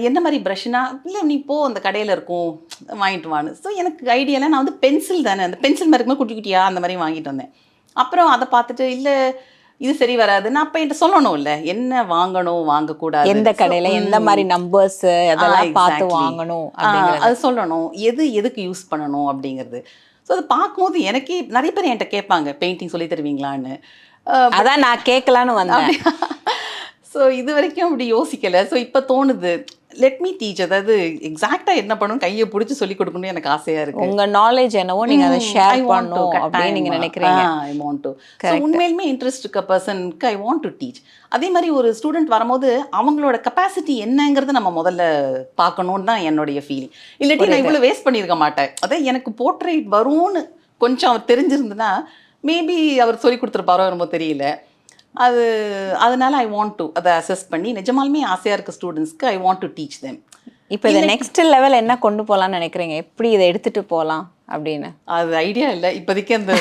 என்ன மாதிரி ப்ரஷ்னா, இல்லை நீ போ அந்த கடையில் இருக்கும் வாங்கிட்டு வான்னு. ஸோ எனக்கு ஐடியாவில் நான் வந்து பென்சில் தானே, அந்த பென்சில் மாதிரி இருக்கும்போது குட்டி குட்டியா அந்த மாதிரி வாங்கிட்டு வந்தேன். அப்புறம் அதை பார்த்துட்டு இல்லை இது சரி வராது, நான் அப்போ என்கிட்ட சொல்லணும் இல்லை என்ன வாங்கணும் வாங்கக்கூடாது, எந்த கடையில எந்த மாதிரி நம்பர்ஸ் அதெல்லாம் பார்த்து வாங்கணும் அது சொல்லணும், எதுக்கு யூஸ் பண்ணணும் அப்படிங்கிறது. ஸோ அதை பார்க்கும்போது எனக்கே நிறைய பேர் என்கிட்ட கேட்பாங்க பெயிண்டிங் சொல்லி தருவீங்களான்னு. அதான் நான் கேட்கலான்னு வந்தேன். ஸோ இது வரைக்கும் அப்படி யோசிக்கலை. ஸோ இப்போ தோணுது லெட் மீ டீச், அதாவது எக்ஸாக்டாக என்ன பண்ணணும் கையை பிடிச்சி சொல்லி கொடுக்கணும்னு எனக்கு ஆசையாக இருக்குது. உங்கள் நாலேஜ் என்னவோ நீங்கள் அதை ஷேர் பண்ணணும் அப்படின்னு நீங்கள் நினைக்கிறீங்க. I want to. ஸோ உண்மையிலுமே இன்ட்ரெஸ்ட் இருக்க பர்சனுக்கு ஐ வாண்ட் டு டீச். அதே மாதிரி ஒரு ஸ்டூடெண்ட் வரும்போது அவங்களோட கெப்பாசிட்டி என்னங்கிறது நம்ம முதல்ல பார்க்கணுன்னு தான் என்னுடைய ஃபீலிங். இல்லாட்டி நான் இவ்வளோ வேஸ்ட் பண்ணியிருக்க மாட்டேன். அதான் எனக்கு போர்ட்ரேட் வரும்னு கொஞ்சம் அவர் தெரிஞ்சிருந்துன்னா மேபி அவர் சொல்லி கொடுத்துருப்பாரோ ரொம்ப தெரியல. அதனால ஐ வாண்ட் டு அதை அசஸ் பண்ணி நிஜமாலுமே ஆசையாக இருக்க ஸ்டூடெண்ட்ஸ்க்கு I want to teach them. இப்போ இதை நெக்ஸ்ட் லெவல் என்ன கொண்டு போகலான்னு நினைக்கிறீங்க, எப்படி இதை எடுத்துகிட்டு போகலாம் அப்படின்னு? அது ஐடியா இல்லை இப்போதைக்கு. அந்த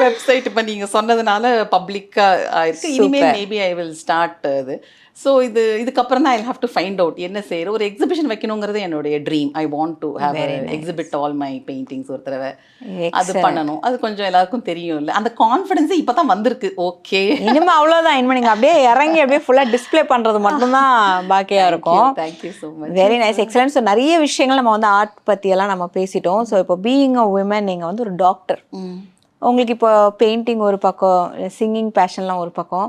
வெப்சைட் இப்போ நீங்கள் சொன்னதுனால பப்ளிக்காக ஆயிருக்கு. இனிமேல் மேபி ஐ வில் ஸ்டார்ட் அது. ஸோ இதுக்கப்புறம் தான் I have to find out என்ன செய்யற. ஒரு எக்ஸிபிஷன் வைக்கணுங்கிறது என்னுடைய dream. I want to have exhibit all my paintings ஒரு தடவை. அது பண்ணணும். அது கொஞ்சம் எல்லாருக்கும் தெரியும் இல்லை, அந்த கான்ஃபிடன்ஸே இப்போ தான் வந்திருக்கு. ஓகே இனிமேல் அவ்வளோதான், இனிமேல் நீங்கள் அப்படியே இறங்கி அப்படியே ஃபுல்லாக டிஸ்பிளே பண்ணுறது மட்டும்தான் பாக்கியாக இருக்கும். Thank you so much. Very nice, excellent. So நிறைய விஷயங்கள் நம்ம வந்து ஆர்ட் பற்றியெல்லாம் நம்ம பேசிட்டோம். ஸோ இப்போ பீயிங் அ உமன், நீங்கள் வந்து ஒரு டாக்டர், உங்களுக்கு இப்போ பெயிண்டிங் ஒரு பக்கம், சிங்கிங் பேஷன்லாம் ஒரு பக்கம்,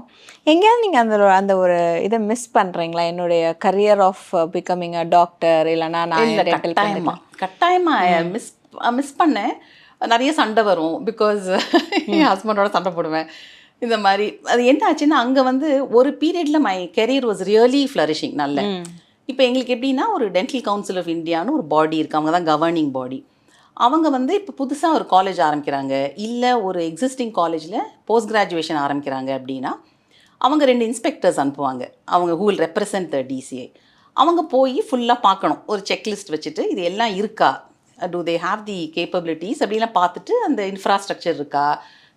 எங்கேயாவது நீங்கள் அந்த ஒரு இதை மிஸ் பண்ணுறீங்களா? என்னுடைய career of becoming a doctor இல்லைனா நான் கட்டாயமாக மிஸ் பண்ணேன். நிறைய சண்டை வரும் பிகாஸ் என் ஹஸ்பண்டோட சண்டை போடுவேன் இந்த மாதிரி. அது என்ன ஆச்சுன்னா அங்கே வந்து ஒரு பீரியடில் my career was really flourishing. நல்ல இப்போ எங்களுக்கு எப்படின்னா ஒரு டென்டல் கவுன்சில் ஆஃப் இந்தியான்னு ஒரு பாடி இருக்குது, அவங்க தான் கவர்னிங் பாடி. அவங்க வந்து இப்போ புதுசாக ஒரு காலேஜ் ஆரம்பிக்கிறாங்க, இல்லை ஒரு எக்ஸிஸ்டிங் காலேஜில் போஸ்ட் கிராஜுவேஷன் ஆரம்பிக்கிறாங்க அப்படின்னா அவங்க 2 இன்ஸ்பெக்டர்ஸ் அனுப்புவாங்க, அவங்க who will represent the DCI. அவங்க போய் ஃபுல்லாக பார்க்கணும், ஒரு செக்லிஸ்ட் வச்சுட்டு இது எல்லாம் இருக்கா, do they have the capabilities அப்படிலாம் பார்த்துட்டு அந்த இன்ஃப்ராஸ்ட்ரக்சர் இருக்கா,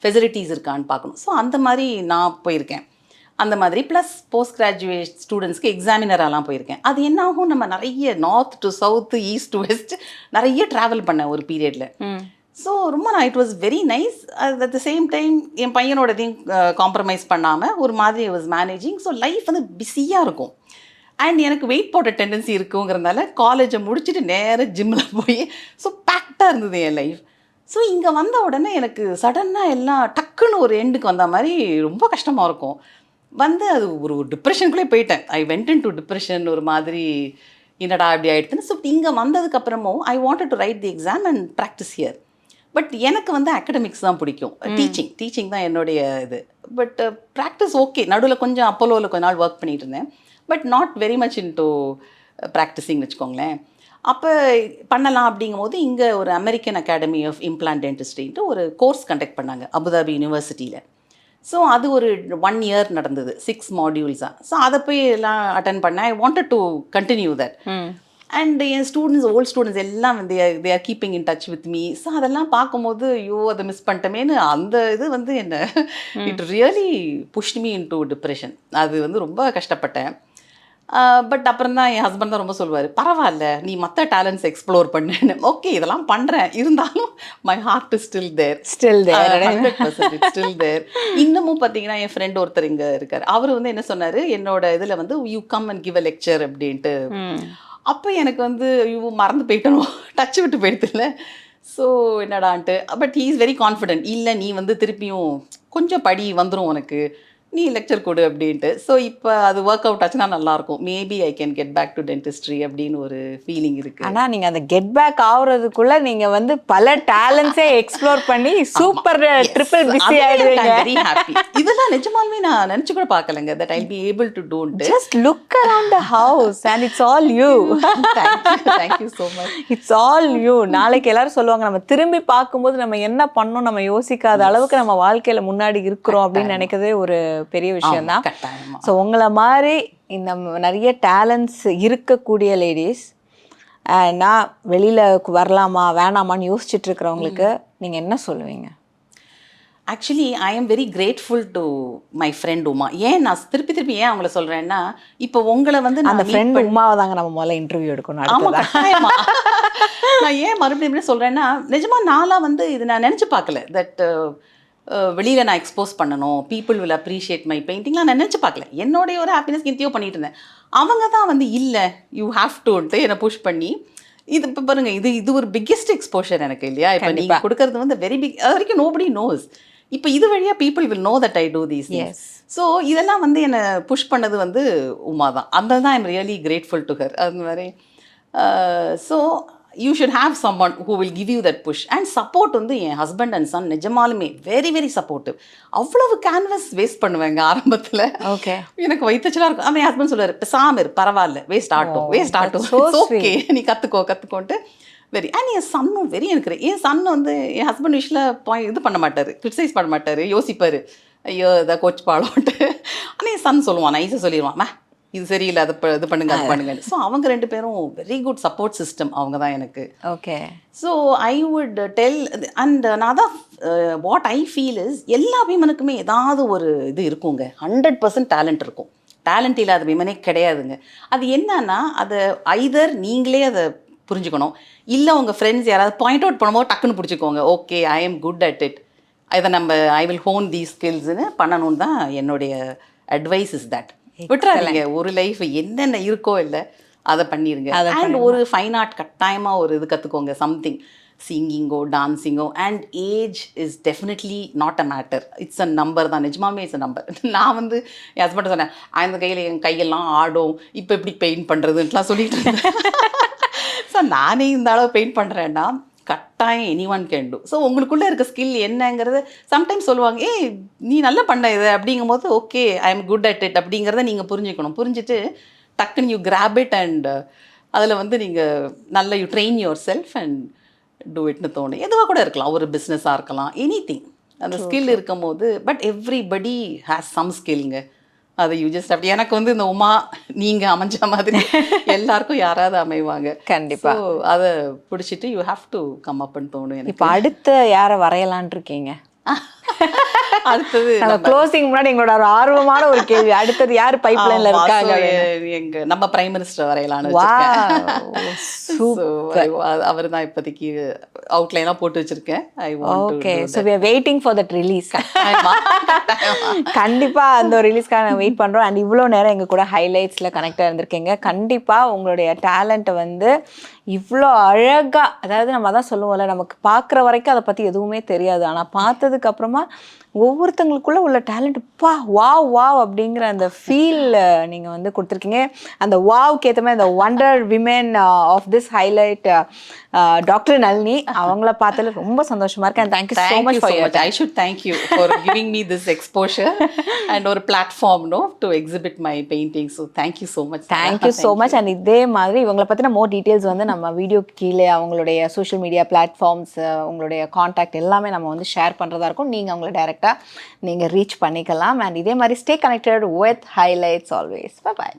ஃபெசிலிட்டிஸ் இருக்கான்னு பார்க்கணும். ஸோ அந்த மாதிரி நான் போயிருக்கேன். அந்த மாதிரி ப்ளஸ் போஸ்ட் கிராஜுவேட் ஸ்டூடெண்ட்ஸ்க்கு எக்ஸாமினராலாம் போயிருக்கேன். அது என்ன ஆகும், நம்ம நிறைய north to south east to west நிறைய ட்ராவல் பண்ணேன் ஒரு பீரியடில். ஸோ ரொம்ப it was very nice. At the same time என் பையனோடதையும் காம்ப்ரமைஸ் பண்ணாமல் ஒரு மாதிரி வாஸ் மேனேஜிங். ஸோ லைஃப் வந்து பிஸியாக இருக்கும். அண்ட் எனக்கு வெயிட் போட்ட டெண்டன்சி இருக்குங்கிறதுனால காலேஜை முடிச்சுட்டு நேராக ஜிம்மில் போய் ஸோ பேக்டாக இருந்தது என் லைஃப். ஸோ இங்கே வந்த உடனே எனக்கு சடனாக எல்லாம் டக்குன்னு ஒரு எண்டுக்கு வந்த மாதிரி ரொம்ப கஷ்டமாக இருக்கும். வந்து அது ஒரு டிப்ரெஷனுக்குள்ளே போயிட்டேன். I went into depression. ஒரு மாதிரி என்னடா அப்படி ஆகிடுதுன்னு. ஸோ இங்கே வந்ததுக்கப்புறமும் I wanted to write the exam and practice here. But எனக்கு வந்து அகடமிக்ஸ் தான் பிடிக்கும், டீச்சிங் தான் என்னுடைய இது. பட் ப்ராக்டிஸ் ஓகே, நடுவில் கொஞ்சம் அப்போலோவில் கொஞ்ச நாள் ஒர்க் பண்ணிட்டு இருந்தேன். But not very much in to practising வச்சுக்கோங்களேன். அப்போ பண்ணலாம் அப்படிங்கும்போது இங்கே ஒரு அமெரிக்கன் அகாடமி ஆஃப் இம்ப்ளான்ட் டென்டிஸ்ட்ரின்ட்டு ஒரு கோர்ஸ் கண்டக்ட் பண்ணாங்க அபுதாபி யூனிவர்சிட்டியில். ஸோ அது ஒரு 1 இயர் நடந்தது, 6 மாடியூல்ஸாக. ஸோ அதை போய் எல்லாம் அட்டன் பண்ணேன். I wanted to continue that. And என் ஸ்டூடெண்ட்ஸ், ஓல்ட் ஸ்டூடெண்ட்ஸ் எல்லாம் they are keeping in touch with me. So அதெல்லாம் பார்க்கும்போது ஐயோ அதை மிஸ் பண்ணிட்டோமேனு அந்த இது வந்து என்ன it really push me into depression. அது வந்து ரொம்ப கஷ்டப்பட்டேன். பட் அப்புறம் தான் என் ஹஸ்பண்ட் தான் ரொம்ப சொல்லுவார், பரவாயில்ல நீ மற்ற டேலண்ட்ஸ் எக்ஸ்ப்ளோர் பண்ணுன்னு. ஓகே இதெல்லாம் பண்ணுறேன், இருந்தாலும் my heart is still there 100% still there. இன்னமும் பார்த்தீங்கன்னா என் ஃப்ரெண்ட் ஒருத்தர் இங்கே இருக்கார், அவர் வந்து என்ன சொன்னார், என்னோட இதில் வந்து you come and give a lecture அப்படின்ட்டு. அப்போ எனக்கு வந்து ஐயோ மறந்து போயிட்டணும், டச் விட்டு போயிடுதுல்ல. ஸோ என்னடான்ட்டு. But he is very confident, இல்லை நீ வந்து திருப்பியும் கொஞ்சம் படி வந்துடும் உனக்கு, நீ லெக்சர் கொடு அப்படின்ட்டு. ஸோ இப்போ அது ஒர்க் அவுட் ஆச்சுன்னா நல்லாயிருக்கும். Maybe I can get back to dentistry அப்படின்னு ஒரு ஃபீலிங் இருக்குது. ஆனால் நீங்கள் அந்த கெட் பேக் ஆகுறதுக்குள்ளே நீங்கள் வந்து பல டேலண்ட்ஸே எக்ஸ்ப்ளோர் பண்ணி சூப்பர் ட்ரிபிள் பிஸி ஆகிடுவீங்க. Very happy. இதெல்லாம் நிஜமாலுமே நான் நினச்சி கூட பார்க்கலங்க, that I'll be able to do it. Just look around the house and it's all you. Thank you so much. It's all you. நாளைக்கு எல்லாரும் சொல்லுவாங்க, நம்ம திரும்பி பார்க்கும்போது நம்ம என்ன பண்ணோம் நம்ம யோசிக்காத அளவுக்கு நம்ம வாழ்க்கையில் முன்னாடி இருக்கிறோம் அப்படின்னு நினைக்கிறதே ஒரு பெரிய விஷயம் தான். கட்டாயமா. ஸோ உங்களை மாதிரி இந்த நிறைய டேலண்ட்ஸ் இருக்கக்கூடிய லேடிஸ் நான் வெளியில் வரலாமா வேணாமான்னு யோசிச்சுட்டு இருக்கிறவங்களுக்கு நீங்கள் என்ன சொல்லுவீங்க? Actually I am very grateful to my friend Uma. ஏன் நான் திருப்பி ஏன் அவங்கள சொல்கிறேன்னா, இப்போ உங்களை வந்து அந்த ஃப்ரெண்ட் உமாவை தாங்க நம்ம முதல்ல இன்டர்வியூ எடுக்கணும். ஆமாம், கட்டாயமா. நான் ஏன் மறுபடியும் சொல்கிறேன்னா, நிஜமாக நான்லாம் வந்து இது நான் நினச்சி பார்க்கல. தட் வெளியில் நான் எக்ஸ்போஸ் பண்ணணும், பீப்புள் வில் அப்ரிஷியேட் மை பெயிண்டிங்லாம் நான் நினச்சி பார்க்கல. என்னுடைய ஒரு ஹாப்பினஸ் எந்தையோ பண்ணிட்டு இருந்தேன். அவங்க தான் வந்து இல்லை யூ ஹாவ் டுன்ட்டு என்னை புஷ் பண்ணி இது இப்போ பாருங்க, இது ஒரு பிக்கெஸ்ட் எக்ஸ்போஷர் எனக்கு இல்லையா? இப்போ நீங்கள் கொடுக்கறது வந்து வெரி பிக். அது வரைக்கும் நோபடி நோஸ். இப்போ இது வழியாக people will know that I do these things. So இதெல்லாம் வந்து என்னை புஷ் பண்ணது வந்து உமா தான். அந்த தான் I'm really grateful to her. அது மாதிரி so you should have someone who will give you that push and support. வந்து என் ஹஸ்பண்ட் அண்ட் சன் நிஜமாலுமே வெரி வெரி சப்போர்ட்டிவ். அவ்வளவு கேன்வஸ் வேஸ்ட் பண்ணுவேங்க ஆரம்பத்தில். ஓகே, எனக்கு வயிற்றுச்சலாக இருக்கும். அவன் ஹஸ்பண்ட் சொல்லுவார், பேசாம இரு, பரவாயில்ல, வேஸ்ட் ஆட்டும் ஓகே, நீ கற்றுக்கோன்ட்டு வெரி. அண்ட் என் சன்னும் வெரி எனக்கு என் சன் வந்து என் ஹஸ்பண்ட் விஷயில் இது பண்ண மாட்டார், கிரிட்டிசைஸ் பண்ண மாட்டார், யோசிப்பார், ஐயோ இதை கோச் பாடோன்ட்டு. ஆனால் என் சன் சொல்லுவான், நைஸாக சொல்லிடுவான், இது சரியில்லை, அது இது பண்ணுங்க அது பண்ணுங்க. ஸோ அவங்க ரெண்டு பேரும் வெரி குட் சப்போர்ட் சிஸ்டம். அவங்க தான் எனக்கு. Okay. So I would del and நான் தான் வாட் ஐ ஃபீல் இஸ் எல்லா விமனுக்குமே ஏதாவது ஒரு இது இருக்குங்க. 100% டேலண்ட் இருக்கும். டேலண்ட் இல்லாத விமனே கிடையாதுங்க. அது என்னன்னா, அதை ஐதர் நீங்களே அதை புரிஞ்சுக்கணும், இல்லை உங்கள் ஃப்ரெண்ட்ஸ் யாராவது பாயிண்ட் அவுட் பண்ணும்போது டக்குன்னு பிடிச்சிக்கோங்க. Okay, I am good at it, இதை நம்ம ஐ வில் ஹோன் தீஸ் ஸ்கில்ஸ்ன்னு பண்ணணும்னு தான் என்னுடைய அட்வைஸ் இஸ் தட். விட்டுறாதீங்க, ஒரு லைஃப் என்னென்ன இருக்கோ இல்லை அதை பண்ணிடுங்க. அண்ட் ஒரு ஃபைன் ஆர்ட் கட்டாயமாக ஒரு இது கற்றுக்கோங்க, சம்திங், சிங்கிங்கோ டான்ஸிங்கோ. And age is definitely not a matter, it's a number தான். நிஜமாமே இட்ஸ் அ நம்பர். நான் வந்து என் ஹஸ்பண்ட் சொன்னேன், அந்த கையில் என் கையெல்லாம் ஆடும், இப்போ எப்படி பெயிண்ட் பண்ணுறதுன்ட்டுலாம் சொல்லிட்டு இருந்தேன். ஸோ நானே இந்த அளவு பெயிண்ட் பண்ணுறேன்னா கட்டாயம் any one can do. So உங்களுக்குள்ளே இருக்க ஸ்கில் என்னங்கிறது சம்டைம்ஸ் சொல்லுவாங்க, ஏய் நீ நல்லா பண்ண இது அப்படிங்கும் போது okay I am good at it அப்படிங்கிறத நீங்கள் புரிஞ்சுக்கணும். புரிஞ்சுட்டு டக்குன்னு யூ கிராப் இட் அண்ட் அதில் வந்து நீங்கள் நல்லா you train yourself and do இட்னு தோணும். எதுவாக கூட இருக்கலாம், ஒரு பிஸ்னஸாக இருக்கலாம், எனி திங். அந்த ஸ்கில் இருக்கும் போது பட் எவ்ரிபடி ஹேஸ் சம் ஸ்கில்ங்க. அது யூ ஜஸ்ட் அப்படி. எனக்கு வந்து இந்த உமா நீங்க அமைஞ்ச மாதிரி எல்லாருக்கும் யாராவது அமைவாங்க கண்டிப்பா. அதை பிடிச்சிட்டு யூ ஹாவ் டு கம் அப்னு தோணும் எனக்கு. இப்போ அடுத்து யாரை வரையலான் இருக்கீங்க? அடுத்தது க்ளோசிங் முன்னாடி எங்களோட ஒரு ஆர்வமான ஒரு கேள்வி, அடுத்தது யார் பைப்லைன்ல இருக்காங்க? எங்க நம்ம பிரைம் மினிஸ்டர் வரையலான்னு அவர் தான் இப்போதைக்கு அவுட்லைனா போட்டு வச்சிருக்கேன். I want to. Okay, so we are waiting for that release. கண்டிப்பா அந்த ரிலீஸ்க்காக வெயிட் பண்றோம். அண்ட் இவ்வளோ நேரம் எங்க கூட ஹைலைட்ஸ்ல கனெக்டா இருந்திருக்கீங்க. கண்டிப்பா உங்களுடைய டேலண்ட்டை வந்து இவ்வளோ அழகா, அதாவது நம்ம அதான் சொல்லுவோம்ல, நமக்கு பார்க்குற வரைக்கும் அதை பற்றி எதுவுமே தெரியாது, ஆனால் பார்த்ததுக்கு அப்புறமா ஒவ்வொருத்தங்களுக்குள்ள உள்ள டேலண்ட் வாவ் வாவ் அப்படிங்கிற அந்த ஃபீல் நீங்கள் வந்து கொடுத்துருக்கீங்க. அந்த வாவ்க்கு ஏற்ற மாதிரி அந்த wonder women of this Highlight doctor Nalini, அவங்கள பார்த்ததுல ரொம்ப சந்தோஷமா இருக்கு. And thank you so much for your time. I should thank you for giving me this exposure and ஒரு platform to exhibit my paintings. So thank you so much. Thank you so much. And இதே மாதிரி இவங்களை பற்றின மோர் டீட்டெயில்ஸ் வந்து நம்ம வீடியோ கீழே அவங்களுடைய சோஷியல் மீடியா பிளாட்ஃபார்ம்ஸ், உங்களுடைய காண்டாக்ட் எல்லாமே நம்ம வந்து ஷேர் பண்ணுறதா இருக்கும். நீங்கள் அவங்களை டைரெக்டாக நீங்கள் ரீச் பண்ணிக்கலாம். அண்ட் இதே மாதிரி stay connected with Highlights always. By.